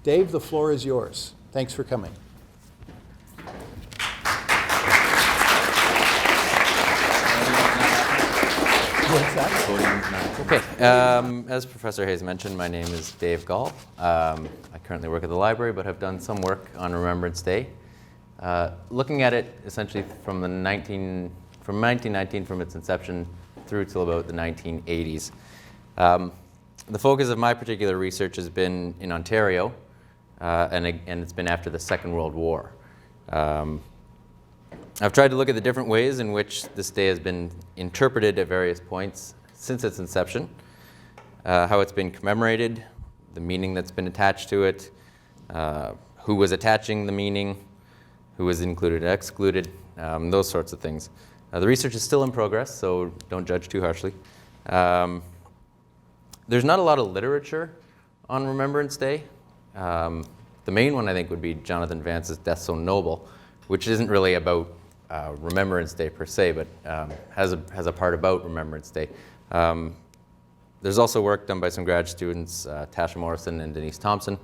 Dave, the floor is yours. Thanks for coming. Okay, as Professor Hayes mentioned, my name is Dave Gall. I currently work at the library, but have done some work on Remembrance Day. Looking at it essentially from 1919, from its inception through till about the 1980s. The focus of my particular research has been in Ontario, and it's been after the Second World War. I've tried to look at the different ways in which this day has been interpreted at various points since its inception, how it's been commemorated, the meaning that's been attached to it, who was attaching the meaning, who was included and excluded, those sorts of things. The research is still in progress, so don't judge too harshly. There's not a lot of literature on Remembrance Day. The main one, I think, would be Jonathan Vance's Death So Noble, which isn't really about Remembrance Day per se, but has a part about Remembrance Day. There's also work done by some grad students, Tasha Morrison and Denise Thompson,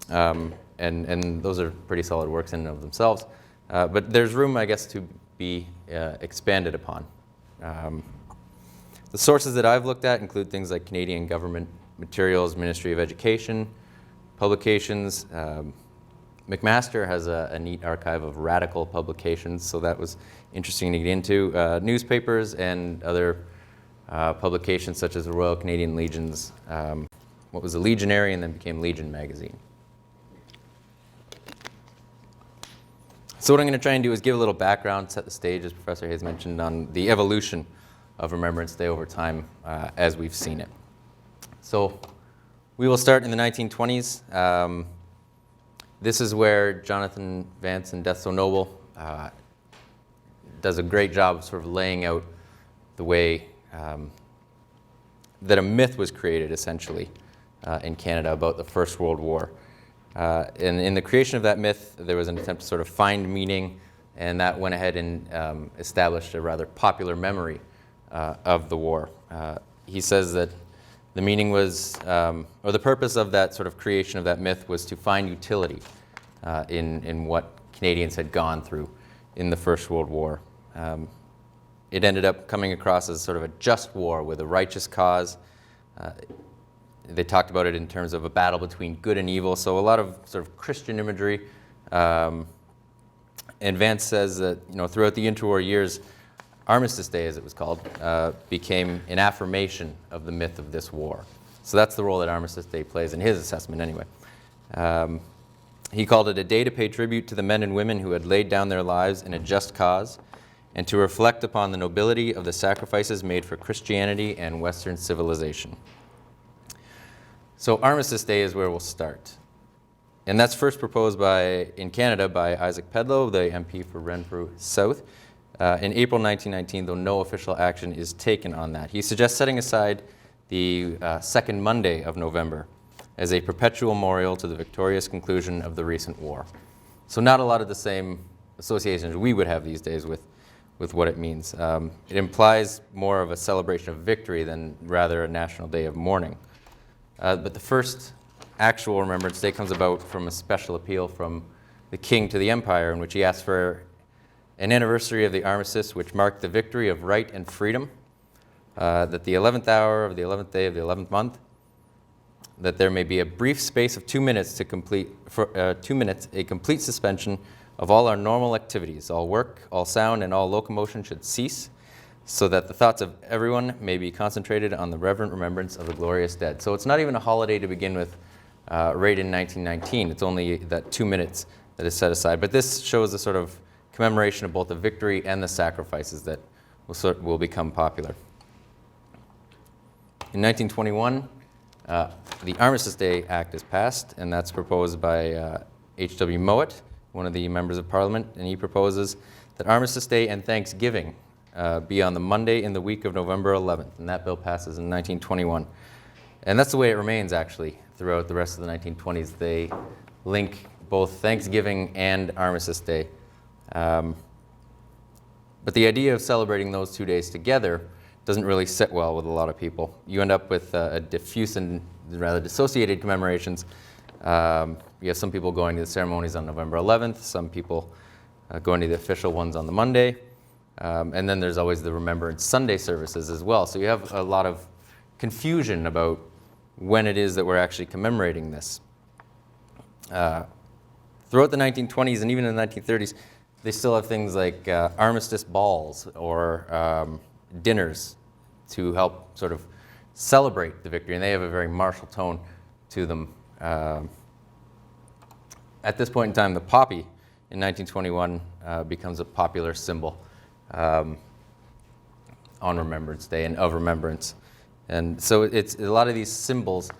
and those are pretty solid works in and of themselves. But there's room, I guess, to be expanded upon. The sources that I've looked at include things like Canadian government materials, Ministry of Education, publications. McMaster has a neat archive of radical publications, so that was interesting to get into. Newspapers and other publications such as the Royal Canadian Legion's, what was a Legionary and then became Legion magazine. So what I'm going to try and do is give a little background, set the stage, as Professor Hayes mentioned, on the evolution of Remembrance Day over time as we've seen it. So we will start in the 1920s. This is where Jonathan Vance in Death So Noble does a great job of sort of laying out the way that a myth was created, essentially, in Canada about the First World War. And in the creation of that myth, there was an attempt to sort of find meaning, and that went ahead and established a rather popular memory of the war. He says that the meaning was, or the purpose of that sort of creation of that myth was to find utility in what Canadians had gone through in the First World War. It ended up coming across as sort of a just war with a righteous cause. They talked about it in terms of a battle between good and evil, so a lot of sort of Christian imagery. And Vance says that, throughout the interwar years, Armistice Day, as it was called, became an affirmation of the myth of this war. So that's the role that Armistice Day plays in his assessment anyway. He called it a day to pay tribute to the men and women who had laid down their lives in a just cause and to reflect upon the nobility of the sacrifices made for Christianity and Western civilization. So Armistice Day is where we'll start. And that's first proposed in Canada by Isaac Pedlow, the MP for Renfrew South, in April 1919, though no official action is taken on that. He suggests setting aside the second Monday of November as a perpetual memorial to the victorious conclusion of the recent war. So not a lot of the same associations we would have these days with what it means. It implies more of a celebration of victory than rather a national day of mourning. But the first actual Remembrance Day comes about from a special appeal from the King to the Empire, in which he asked for an anniversary of the armistice which marked the victory of right and freedom, that the 11th hour of the 11th day of the 11th month, that there may be a brief space of 2 minutes a complete suspension of all our normal activities, all work, all sound, and all locomotion should cease, so that the thoughts of everyone may be concentrated on the reverent remembrance of the glorious dead. So it's not even a holiday to begin with right in 1919. It's only that 2 minutes that is set aside. But this shows a sort of commemoration of both the victory and the sacrifices that will become popular. In 1921, the Armistice Day Act is passed, and that's proposed by H.W. Mowat, one of the members of Parliament, and he proposes that Armistice Day and Thanksgiving be on the Monday in the week of November 11th, and that bill passes in 1921. And that's the way it remains, actually, throughout the rest of the 1920s. They link both Thanksgiving and Armistice Day. But the idea of celebrating those 2 days together doesn't really sit well with a lot of people. You end up with diffuse and rather dissociated commemorations, You have some people going to the ceremonies on November 11th, some people going to the official ones on the Monday, and then there's always the Remembrance Sunday services as well. So you have a lot of confusion about when it is that we're actually commemorating this. Throughout the 1920s and even in the 1930s, they still have things like armistice balls or dinners to help sort of celebrate the victory, and they have a very martial tone to them. At this point in time, the poppy in 1921 becomes a popular symbol on Remembrance Day and of remembrance. And so it's a lot of these symbols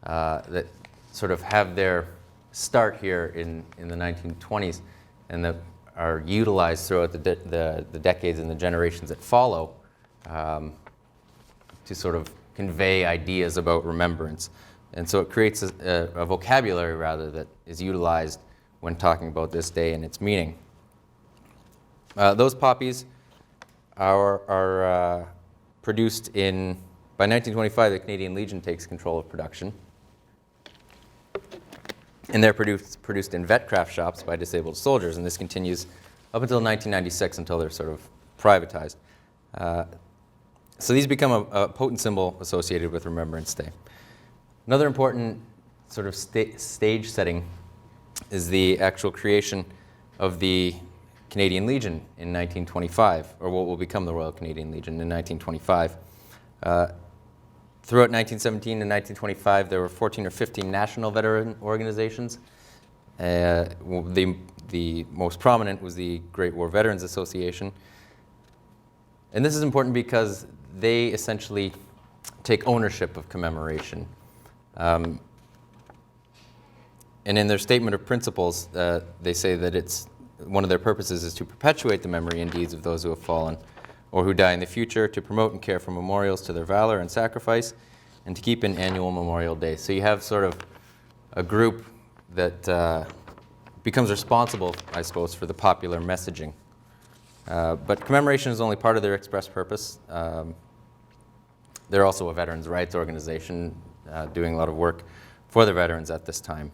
that sort of have their start here in the 1920s and that are utilized throughout the decades and the generations that follow to sort of convey ideas about remembrance. And so it creates a vocabulary, rather, that is utilized when talking about this day and its meaning. Those poppies are produced by 1925, the Canadian Legion takes control of production. And they're produced in vet craft shops by disabled soldiers, and this continues up until 1996 until they're sort of privatized. So these become a potent symbol associated with Remembrance Day. Another important sort of stage setting is the actual creation of the Canadian Legion in 1925, or what will become the Royal Canadian Legion in 1925. Throughout 1917 and 1925, there were 14 or 15 national veteran organizations. The most prominent was the Great War Veterans Association. And this is important because they essentially take ownership of commemoration. And in their statement of principles, they say that one of their purposes is to perpetuate the memory and deeds of those who have fallen or who die in the future, to promote and care for memorials to their valor and sacrifice, and to keep an annual Memorial Day. So you have sort of a group that becomes responsible, I suppose, for the popular messaging. But commemoration is only part of their express purpose. They're also a veterans' rights organization doing a lot of work for the veterans at this time.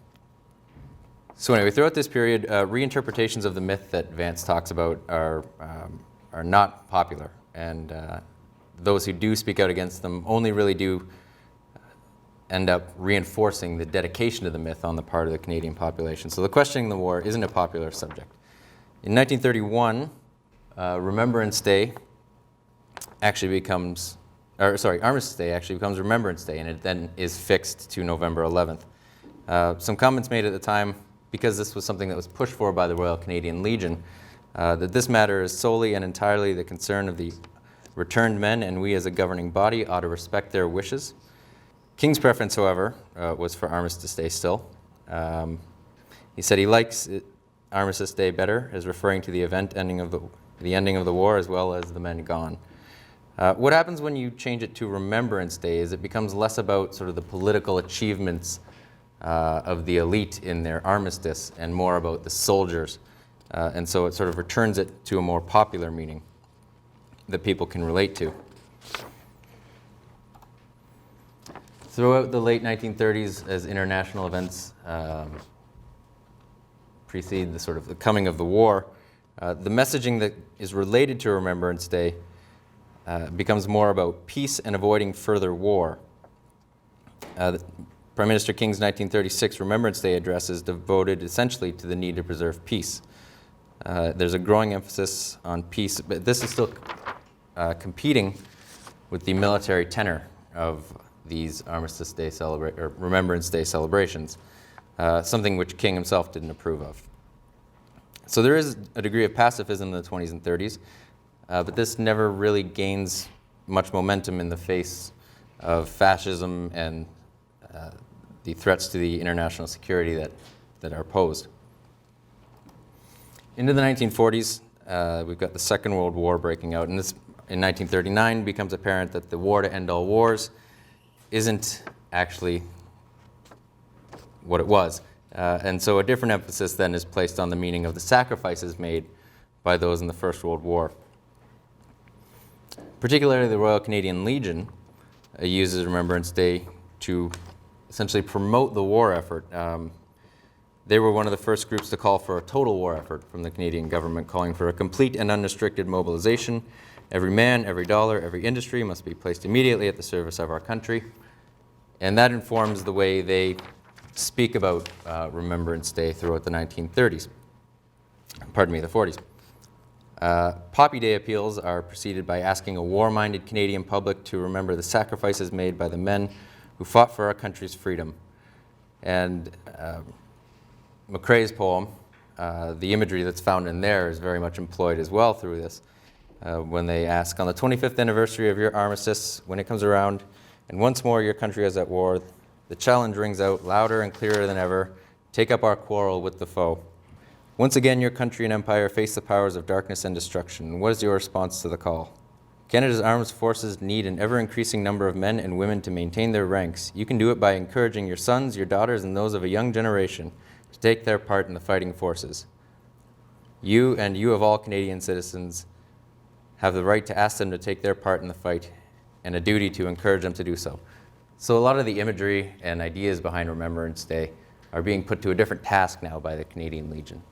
So anyway, throughout this period, reinterpretations of the myth that Vance talks about are not popular, and those who do speak out against them only really do end up reinforcing the dedication to the myth on the part of the Canadian population. So the questioning the war isn't a popular subject. In 1931, Remembrance Day actually becomes, Armistice Day actually becomes Remembrance Day, and it then is fixed to November 11th. Some comments made at the time, because this was something that was pushed for by the Royal Canadian Legion, that this matter is solely and entirely the concern of the returned men, and we as a governing body ought to respect their wishes. King's preference, however, was for Armistice Day still. He said he likes Armistice Day better, as referring to the ending of the war as well as the men gone. What happens when you change it to Remembrance Day is it becomes less about sort of the political achievements of the elite in their armistice and more about the soldiers. And so it sort of returns it to a more popular meaning that people can relate to. Throughout the late 1930s, as international events precede the coming of the war, the messaging that is related to Remembrance Day becomes more about peace and avoiding further war. Prime Minister King's 1936 Remembrance Day address is devoted essentially to the need to preserve peace. There's a growing emphasis on peace, but this is still competing with the military tenor of these Armistice Day or Remembrance Day celebrations, something which King himself didn't approve of. So there is a degree of pacifism in the 20s and 30s, but this never really gains much momentum in the face of fascism and the threats to the international security that are posed. Into the 1940s, we've got the Second World War breaking out, and this, in 1939, becomes apparent that the war to end all wars isn't actually what it was. And so a different emphasis then is placed on the meaning of the sacrifices made by those in the First World War. Particularly the Royal Canadian Legion uses Remembrance Day to essentially promote the war effort. They were one of the first groups to call for a total war effort from the Canadian government, calling for a complete and unrestricted mobilization. Every man, every dollar, every industry must be placed immediately at the service of our country. And that informs the way they speak about Remembrance Day throughout the 1930s. Pardon me, the 40s. Poppy Day appeals are preceded by asking a war-minded Canadian public to remember the sacrifices made by the men who fought for our country's freedom. And McCrae's poem, the imagery that's found in there is very much employed as well through this. When they ask, on the 25th anniversary of your armistice, when it comes around, and once more your country is at war, the challenge rings out louder and clearer than ever, take up our quarrel with the foe. Once again, your country and empire face the powers of darkness and destruction. What is your response to the call? Canada's armed forces need an ever-increasing number of men and women to maintain their ranks. You can do it by encouraging your sons, your daughters, and those of a young generation to take their part in the fighting forces. You and you of all Canadian citizens have the right to ask them to take their part in the fight and a duty to encourage them to do so. So a lot of the imagery and ideas behind Remembrance Day are being put to a different task now by the Canadian Legion.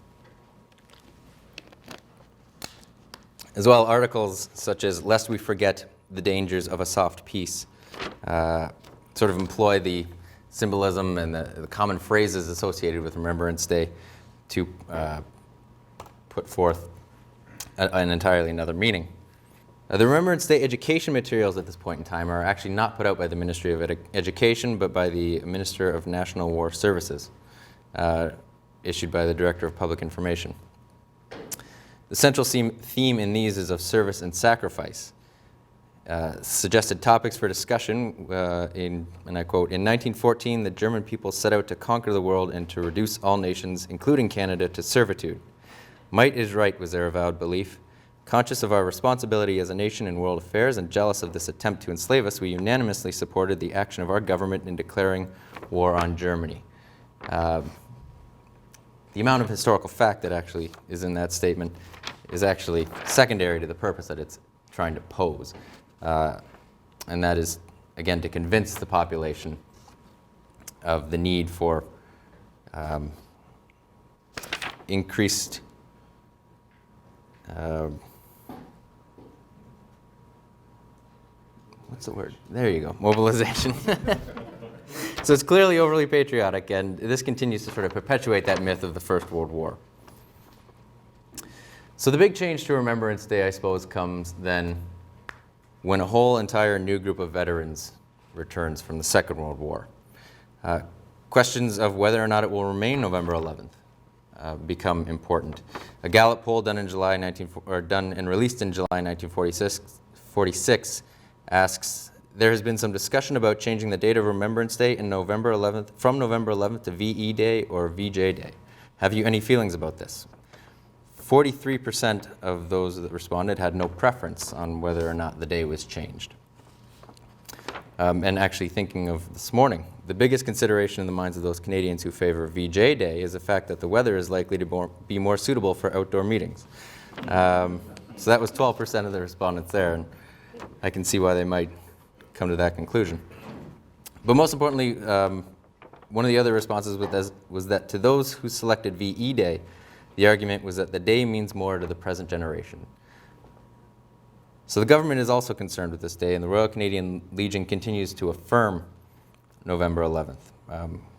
As well, articles such as "Lest we forget the dangers of a soft peace" sort of employ the symbolism and the common phrases associated with Remembrance Day to put forth an entirely another meaning. The Remembrance Day education materials at this point in time are actually not put out by the Ministry of Education, but by the Minister of National War Services, issued by the Director of Public Information. The central theme in these is of service and sacrifice. Suggested topics for discussion, and I quote, "In 1914, the German people set out to conquer the world and to reduce all nations, including Canada, to servitude. Might is right was their avowed belief. Conscious of our responsibility as a nation in world affairs and jealous of this attempt to enslave us, we unanimously supported the action of our government in declaring war on Germany." The amount of historical fact that actually is in that statement is actually secondary to the purpose that it's trying to pose. And that is, again, to convince the population of the need for increased what's the word? There you go, mobilization. So it's clearly overly patriotic, and this continues to sort of perpetuate that myth of the First World War. So the big change to Remembrance Day, I suppose, comes then when a whole entire new group of veterans returns from the Second World War. Questions of whether or not it will remain November 11th become important. A Gallup poll done and released in July 1946 asks, "There has been some discussion about changing the date of Remembrance Day from November 11th to VE Day or VJ Day. Have you any feelings about this?" 43% of those that responded had no preference on whether or not the day was changed. And actually thinking of this morning, the biggest consideration in the minds of those Canadians who favor VJ Day is the fact that the weather is likely to be more suitable for outdoor meetings. So that was 12% of the respondents there, and I can see why they might come to that conclusion. But most importantly, one of the other responses was that to those who selected VE Day, the argument was that the day means more to the present generation. So the government is also concerned with this day, and the Royal Canadian Legion continues to affirm November 11th.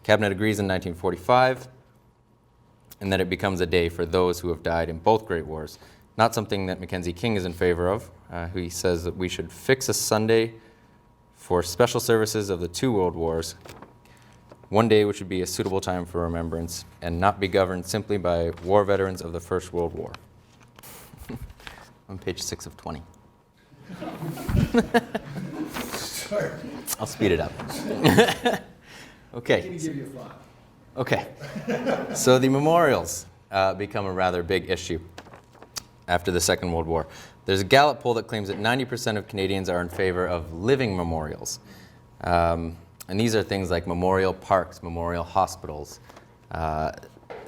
Cabinet agrees in 1945, and that it becomes a day for those who have died in both Great Wars. Not something that Mackenzie King is in favor of. He says that we should fix a Sunday for special services of the two World Wars, one day which would be a suitable time for remembrance and not be governed simply by war veterans of the First World War. On page 6 of 20. I'll speed it up. Okay. Can you give you a thought? Okay. So the memorials become a rather big issue after the Second World War. There's a Gallup poll that claims that 90% of Canadians are in favor of living memorials. And these are things like memorial parks, memorial hospitals,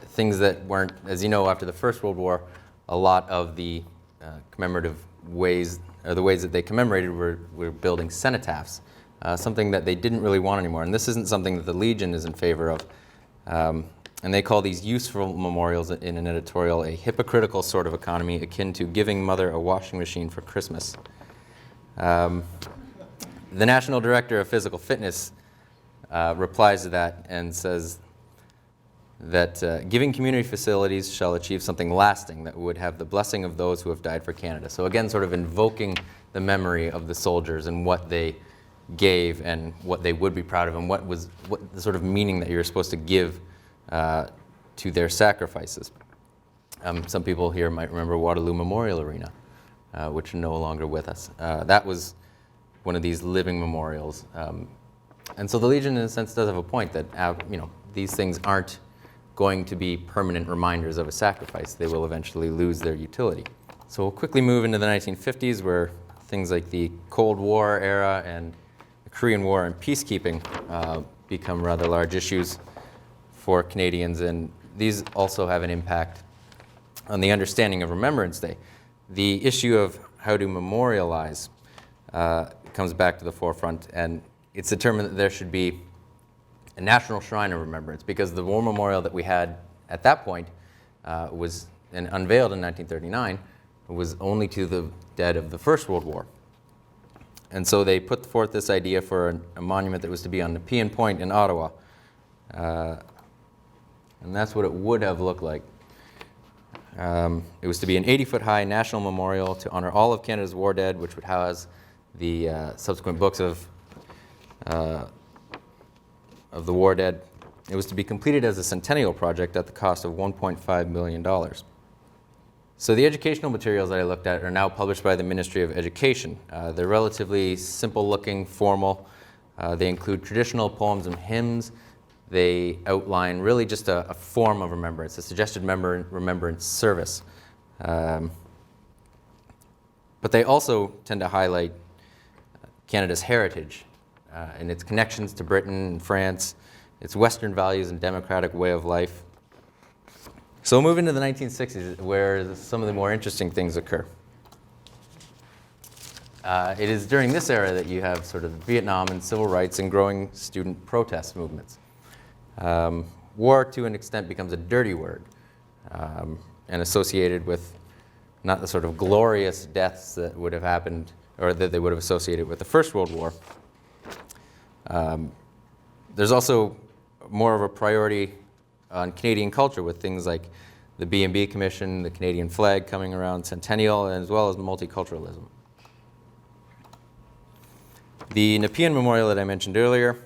things that weren't, as you know, after the First World War, a lot of the commemorative ways, or the ways that they commemorated were building cenotaphs, something that they didn't really want anymore. And this isn't something that the Legion is in favor of. And they call these useful memorials in an editorial a hypocritical sort of economy akin to giving mother a washing machine for Christmas. The National Director of Physical Fitness replies to that and says that giving community facilities shall achieve something lasting that would have the blessing of those who have died for Canada. So again, sort of invoking the memory of the soldiers and what they gave and what they would be proud of and what the sort of meaning that you're supposed to give to their sacrifices. Some people here might remember Waterloo Memorial Arena, which are no longer with us. That was one of these living memorials. And so the Legion, in a sense, does have a point that these things aren't going to be permanent reminders of a sacrifice. They will eventually lose their utility. So we'll quickly move into the 1950s, where things like the Cold War era and the Korean War and peacekeeping become rather large issues for Canadians, and these also have an impact on the understanding of Remembrance Day. The issue of how to memorialize comes back to the forefront, and it's determined that there should be a national shrine of remembrance, because the war memorial that we had at that point was unveiled in 1939 was only to the dead of the First World War. And so they put forth this idea for a monument that was to be on Nepean Point in Ottawa. And that's what it would have looked like. It was to be an 80-foot high national memorial to honor all of Canada's war dead, which would house the subsequent books of the war dead. It was to be completed as a centennial project at the cost of $1.5 million. So the educational materials that I looked at are now published by the Ministry of Education. They're relatively simple-looking, formal. They include traditional poems and hymns. They outline really just a form of remembrance, a suggested remembrance service. But they also tend to highlight Canada's heritage and its connections to Britain and France, its Western values and democratic way of life. So we'll move into the 1960s, where some of the more interesting things occur. It is during this era that you have sort of Vietnam and civil rights and growing student protest movements. War, to an extent, becomes a dirty word and associated with not the sort of glorious deaths that would have happened or that they would have associated with the First World War. There's also more of a priority on Canadian culture with things like the B&B Commission, the Canadian flag coming around centennial, as well as multiculturalism. The Nepean Memorial that I mentioned earlier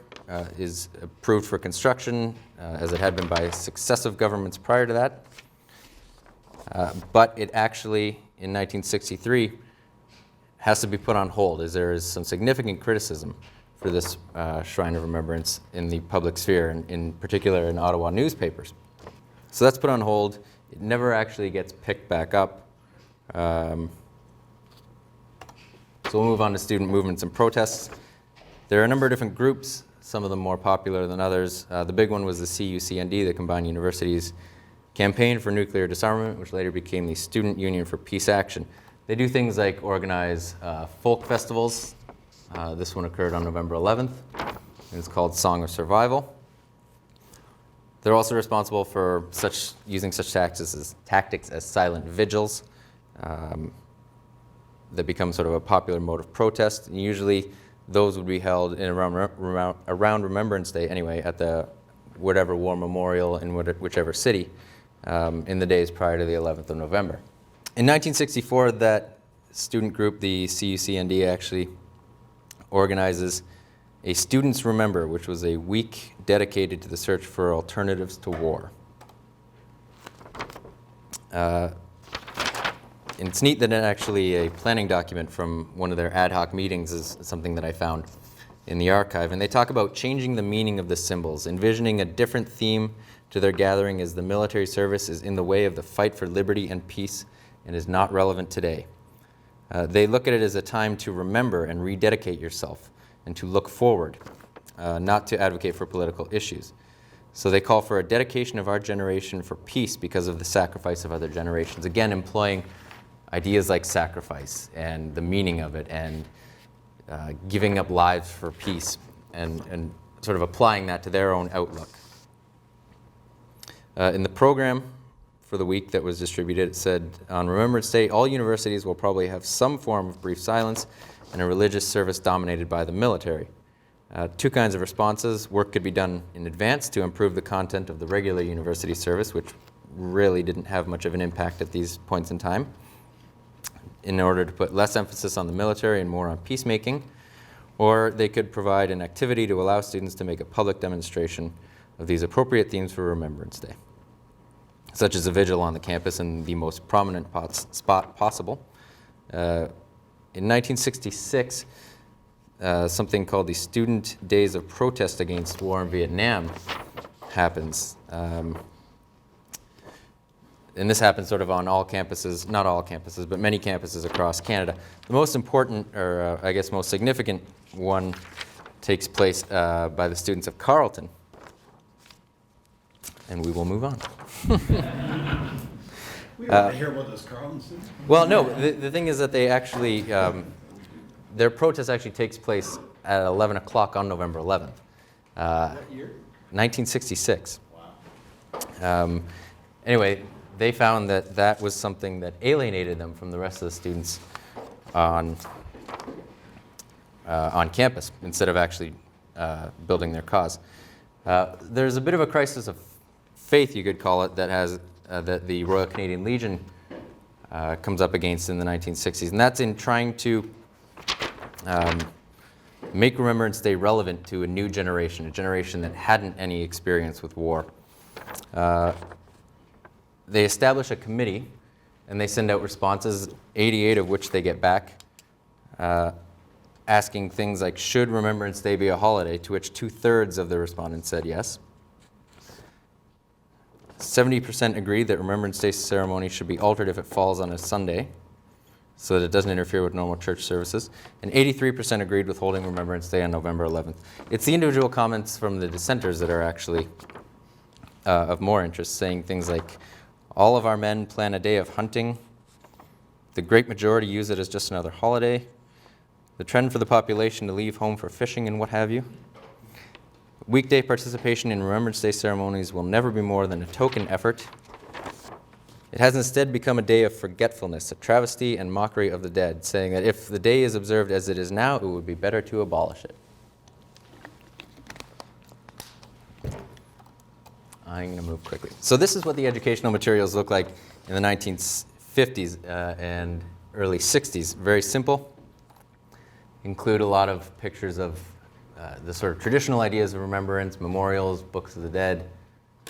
is approved for construction, as it had been by successive governments prior to that. But it actually, in 1963, has to be put on hold, as there is some significant criticism for this Shrine of Remembrance in the public sphere, and in particular in Ottawa newspapers. So that's put on hold. It never actually gets picked back up. So we'll move on to student movements and protests. There are a number of different groups, some of them more popular than others. The big one was the CUCND, the Combined Universities Campaign for Nuclear Disarmament, which later became the Student Union for Peace Action. They do things like organize folk festivals. This one occurred on November 11th, and it's called Song of Survival. They're also responsible for using such tactics as silent vigils that become sort of a popular mode of protest. And usually those would be held in around Remembrance Day anyway, at the whatever war memorial in whichever city in the days prior to the 11th of November. In 1964, that student group, the CUCND, actually organizes a Students Remember, which was a week dedicated to the search for alternatives to war. And it's neat that actually a planning document from one of their ad hoc meetings is something that I found in the archive. And they talk about changing the meaning of the symbols, envisioning a different theme to their gathering as the military service is in the way of the fight for liberty and peace and is not relevant today. They look at it as a time to remember and rededicate yourself and to look forward, not to advocate for political issues. So they call for a dedication of our generation for peace because of the sacrifice of other generations. Again, employing ideas like sacrifice and the meaning of it, and giving up lives for peace, and sort of applying that to their own outlook. In the program for the week that was distributed, it said, on Remembrance Day, all universities will probably have some form of brief silence and a religious service dominated by the military. Two kinds of responses. Work could be done in advance to improve the content of the regular university service, which really didn't have much of an impact at these points in time, in order to put less emphasis on the military and more on peacemaking. Or they could provide an activity to allow students to make a public demonstration of these appropriate themes for Remembrance Day, such as a vigil on the campus in the most prominent spot possible. In 1966, something called the Student Days of Protest Against War in Vietnam happens. And this happens sort of on all campuses, not all campuses, but many campuses across Canada. The most important, or I guess most significant one, takes place by the students of Carleton. And we will move on. We don't want to hear about those Carleton students. Well, no, the thing is that they actually, their protest actually takes place at 11 o'clock on November 11th. What year? 1966. Wow. Anyway, they found that that was something that alienated them from the rest of the students on campus instead of actually building their cause. There's a bit of a crisis of faith, you could call it, that has that the Royal Canadian Legion comes up against in the 1960s, and that's in trying to make Remembrance Day relevant to a new generation, a generation that hadn't any experience with war. They establish a committee, and they send out responses, 88 of which they get back, asking things like, should Remembrance Day be a holiday, to which 2/3 of the respondents said yes. 70% agreed that Remembrance Day ceremony should be altered if it falls on a Sunday, so that it doesn't interfere with normal church services. And 83% agreed with holding Remembrance Day on November 11th. It's the individual comments from the dissenters that are actually of more interest, saying things like, all of our men plan a day of hunting. The great majority use it as just another holiday. The trend for the population to leave home for fishing and what have you. Weekday participation in Remembrance Day ceremonies will never be more than a token effort. It has instead become a day of forgetfulness, a travesty and mockery of the dead, saying that if the day is observed as it is now, it would be better to abolish it. I'm going to move quickly. So this is what the educational materials look like in the 1950s and early 60s. Very simple. Include a lot of pictures of the sort of traditional ideas of remembrance, memorials, books of the dead.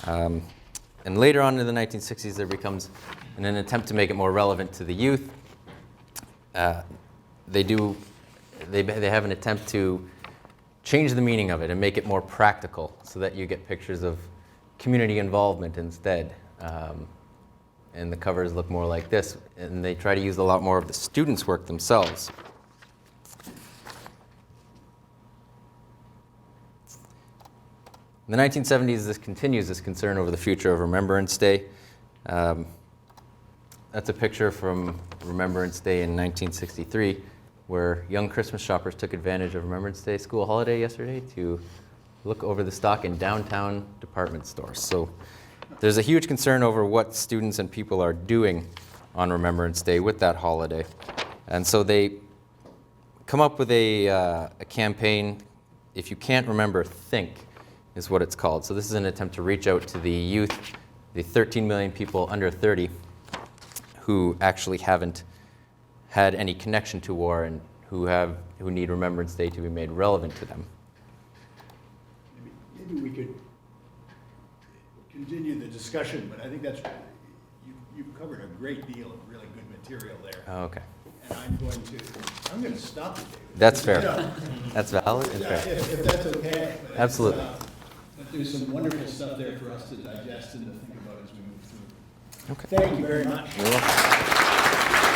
And later on in the 1960s, there becomes, in an attempt to make it more relevant to the youth, they have an attempt to change the meaning of it and make it more practical so that you get pictures of community involvement instead. And the covers look more like this. And they try to use a lot more of the students' work themselves. In the 1970s, this continues, this concern over the future of Remembrance Day. That's a picture from Remembrance Day in 1963, where young Christmas shoppers took advantage of Remembrance Day school holiday yesterday to look over the stock in downtown department stores. So there's a huge concern over what students and people are doing on Remembrance Day with that holiday. And so they come up with a campaign, If You Can't Remember, Think, is what it's called. So this is an attempt to reach out to the youth, the 13 million people under 30 who actually haven't had any connection to war and who need Remembrance Day to be made relevant to them. Maybe we could continue the discussion, but I think that's, you've covered a great deal of really good material there. Oh, okay. And I'm going to stop it, David. That's fair. Yeah. That's valid and fair. If that's okay. But Absolutely. But there's some wonderful stuff there for us to digest and to think about as we move through. Okay. Thank you very much. You're welcome.